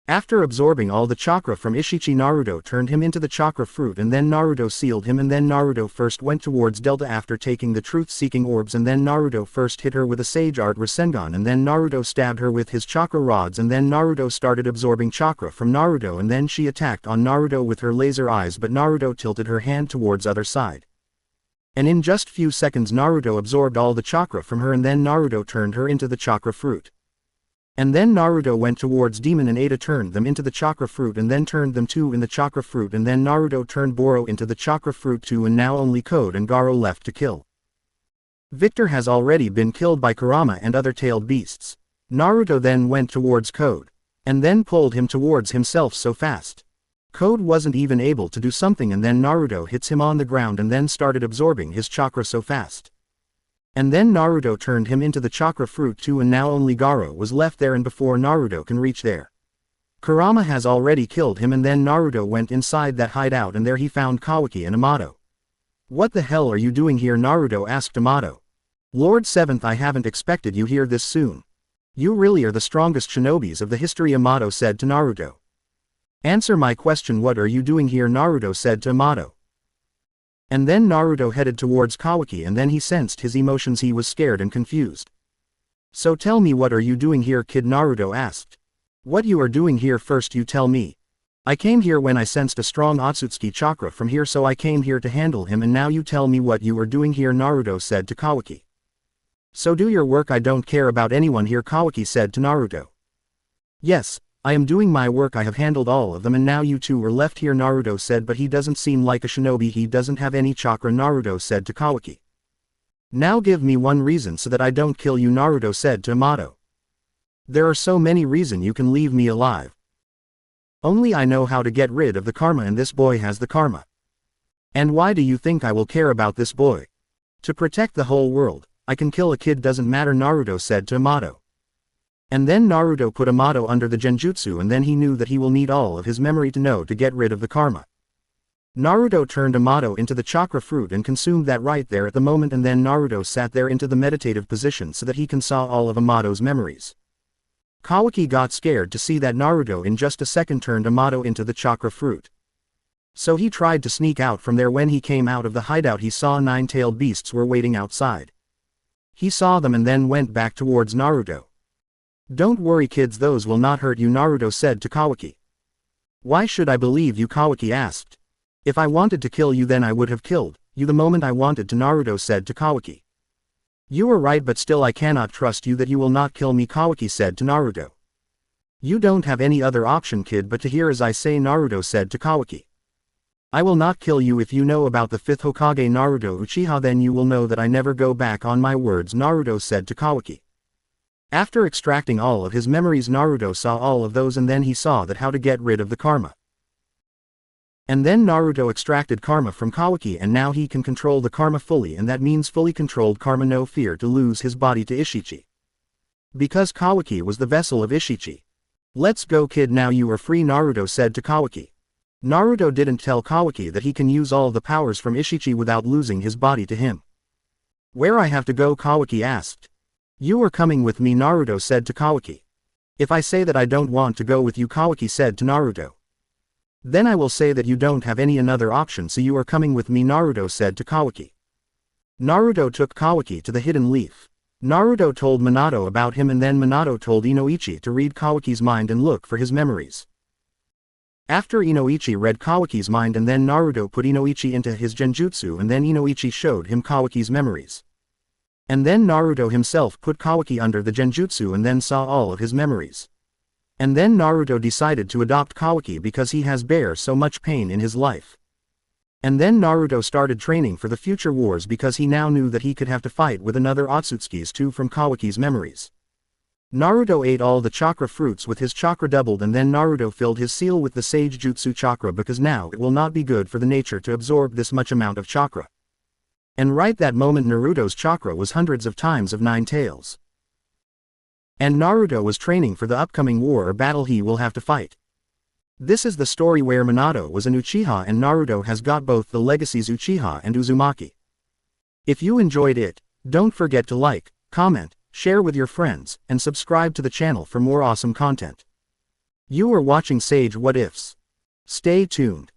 After absorbing all the chakra from Ishichi, Naruto turned him into the chakra fruit, and then Naruto sealed him, and then Naruto first went towards Delta after taking the truth-seeking orbs, and then Naruto first hit her with a Sage Art Rasengan, and then Naruto stabbed her with his chakra rods, and then Naruto started absorbing chakra from Naruto, and then she attacked on Naruto with her laser eyes, but Naruto tilted her hand towards other side. And in just few seconds Naruto absorbed all the chakra from her, and then Naruto turned her into the chakra fruit. And then Naruto went towards Demon and Ada turned them into the chakra fruit and then turned them too in the chakra fruit and then Naruto turned Boro into the chakra fruit too and now only Code and Garo left to kill. Victor has already been killed by Kurama and other tailed beasts. Naruto then went towards Code. And then pulled him towards himself so fast. Code wasn't even able to do something and then Naruto hits him on the ground and then started absorbing his chakra so fast. And then Naruto turned him into the chakra fruit too and now only Garo was left there and before Naruto can reach there. Kurama has already killed him and then Naruto went inside that hideout and there he found Kawaki and Amato. What the hell are you doing here? Naruto asked Amato. Lord 7th, I haven't expected you here this soon. You really are the strongest shinobis of the history, Amato said to Naruto. Answer my question, what are you doing here? Naruto said to Amato. And then Naruto headed towards Kawaki and then he sensed his emotions, he was scared and confused. So tell me, what are you doing here, kid? Naruto asked. What you are doing here first you tell me. I came here when I sensed a strong Otsutsuki chakra from here, so I came here to handle him, and now you tell me what you are doing here, Naruto said to Kawaki. So do your work, I don't care about anyone here, Kawaki said to Naruto. Yes, I am doing my work, I have handled all of them and now you two are left here, Naruto said, but he doesn't seem like a shinobi, he doesn't have any chakra, Naruto said to Kawaki. Now give me one reason so that I don't kill you, Naruto said to Amato. There are so many reasons you can leave me alive. Only I know how to get rid of the karma and this boy has the karma. And why do you think I will care about this boy? To protect the whole world. I can kill a kid, doesn't matter, Naruto said to Amato. And then Naruto put Amato under the genjutsu and then he knew that he will need all of his memory to know to get rid of the karma. Naruto turned Amato into the chakra fruit and consumed that right there at the moment, and then Naruto sat there into the meditative position so that he can saw all of Amato's memories. Kawaki got scared to see that Naruto in just a second turned Amato into the chakra fruit. So he tried to sneak out from there. When he came out of the hideout he saw 9-tailed beasts were waiting outside. He saw them and then went back towards Naruto. Don't worry kids, those will not hurt you, Naruto said to Kawaki. Why should I believe you? Kawaki asked. If I wanted to kill you then I would have killed you the moment I wanted to, Naruto said to Kawaki. You are right, but still I cannot trust you that you will not kill me, Kawaki said to Naruto. You don't have any other option, kid, but to hear as I say, Naruto said to Kawaki. I will not kill you if you know about the 5th Hokage, Naruto Uchiha, then you will know that I never go back on my words, Naruto said to Kawaki. After extracting all of his memories, Naruto saw all of those and then he saw that how to get rid of the karma. And then Naruto extracted karma from Kawaki and now he can control the karma fully, and that means fully controlled karma, no fear to lose his body to Ishichi. Because Kawaki was the vessel of Ishichi. Let's go kid, now you are free, Naruto said to Kawaki. Naruto didn't tell Kawaki that he can use all the powers from Ishichi without losing his body to him. Where I have to go? Kawaki asked. You are coming with me, Naruto said to Kawaki. If I say that I don't want to go with you, Kawaki said to Naruto. Then I will say that you don't have any another option, so you are coming with me, Naruto said to Kawaki. Naruto took Kawaki to the hidden leaf. Naruto told Minato about him and then Minato told Inoichi to read Kawaki's mind and look for his memories. After Inoichi read Kawaki's mind and then Naruto put Inoichi into his genjutsu and then Inoichi showed him Kawaki's memories. And then Naruto himself put Kawaki under the genjutsu and then saw all of his memories. And then Naruto decided to adopt Kawaki because he has bear so much pain in his life. And then Naruto started training for the future wars because he now knew that he could have to fight with another Otsutsukis too from Kawaki's memories. Naruto ate all the chakra fruits with his chakra doubled, and then Naruto filled his seal with the sage jutsu chakra because now it will not be good for the nature to absorb this much amount of chakra. And right that moment Naruto's chakra was hundreds of times of 9 tails. And Naruto was training for the upcoming war or battle he will have to fight. This is the story where Minato was an Uchiha and Naruto has got both the legacies Uchiha and Uzumaki. If you enjoyed it, don't forget to like, comment, share with your friends, and subscribe to the channel for more awesome content. You are watching Sage What Ifs. Stay tuned.